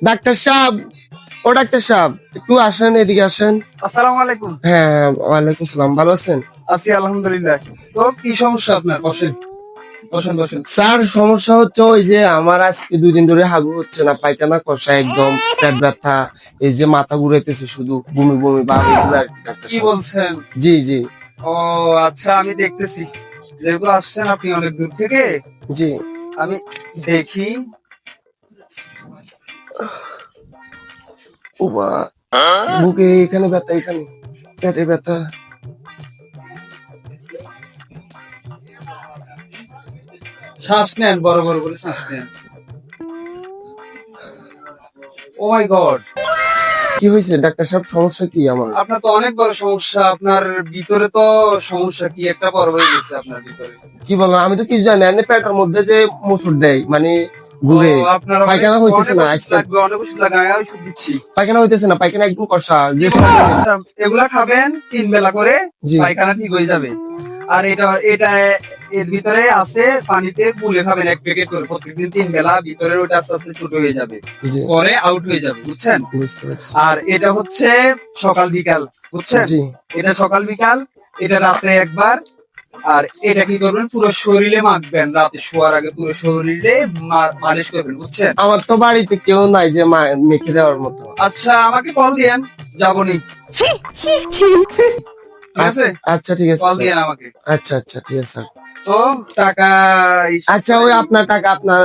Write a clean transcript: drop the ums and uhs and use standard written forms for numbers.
Doctor সাহেব, ও doctor সাহেব, একটু আসেন, এদিকে আসেন। আসসালামু আলাইকুম। হ্যাঁ, ওয়ালাইকুম সালাম। ভালো আছেন? আছি আলহামদুলিল্লাহ। তো কি সমস্যা আপনার? বসেন বসেন বসেন। স্যার, সমস্যা হচ্ছে ওই যে আমার আজকে 2 দিন ধরে হাগু হচ্ছে না, পায়খানা কষা একদম, পেট ব্যথা, এই যে মাথা ঘুরাইতেছে, শুধু বমি বমি ভাব, এগুলো আর কি ডাক্তার কি সাহেব। বলছেন? জি জি ও আচ্ছা, আমি দেখতেছি। যেহেতু আসছেন আপনি অনেক দূর থেকে, জি। আমি দেখি। ও বা, বুকে এখানে ব্যথা, এখানে পেটে ব্যথা। শ্বাস নেন, বড় বড় করে শ্বাস নেন। ও মাই গড, কি হয়েছে ডাক্তার সাহেব? সমস্যা কি আমার? আপনার তো অনেক বড় সমস্যা। আপনার ভিতরে তো সমস্যা কি একটা বড় হয়ে গেছে আপনার ভিতরে। কি বলেন? আমি তো কিছু জানি না, পেটের মধ্যে যে মুসুর দেয় মানে ও, ঘুরে, আপনার পায়খানা অনেক হইতেছে অনেক না ওষুধ আজকে। লাগবে, অনেক ওষুধ লাগবে, আমি ওষুধ দিচ্ছি। পায়খানা হইতেছে না, পায়খানা একদম কষা যে আচ্ছা, এগুলা খাবেন 3 বেলা করে, জি পায়খানা ঠিক হয়ে যাবে। আর এটা এটা এর ভিতরে আছে, পানিতে গুলে খাবেন 1 প্যাকেট করে প্রত্যেকদিন 3 বেলা। ভিতরে ওটা আস্তে আস্তে ছোট হয়ে যাবে, জি, পরে আউট হয়ে যাবে, বুঝছেন? বুঝতে পারছি। আর এটা হচ্ছে সকাল বিকাল, বুঝছেন? জি, এটা সকাল বিকাল, এটা রাতে একবার। আর এটা কি করবেন, পুরো শরীরে মাখবেন, রাতে শোয়ার আগে পুরো শরীরে মালিশ করবেন, বুঝছেন? আমার তো বাড়িতে কেউ নাই যে মেখে দেওয়ার মতো। আচ্ছা, আমাকে কল দিয়েন, যাবনি। ঠিক আছে, আচ্ছা ঠিক আছে কল স্যার। দিয়েন আমাকে। আচ্ছা আচ্ছা ঠিক আছে স্যার। তো টাকা আচ্ছা, ওই আপনার টাকা আপনার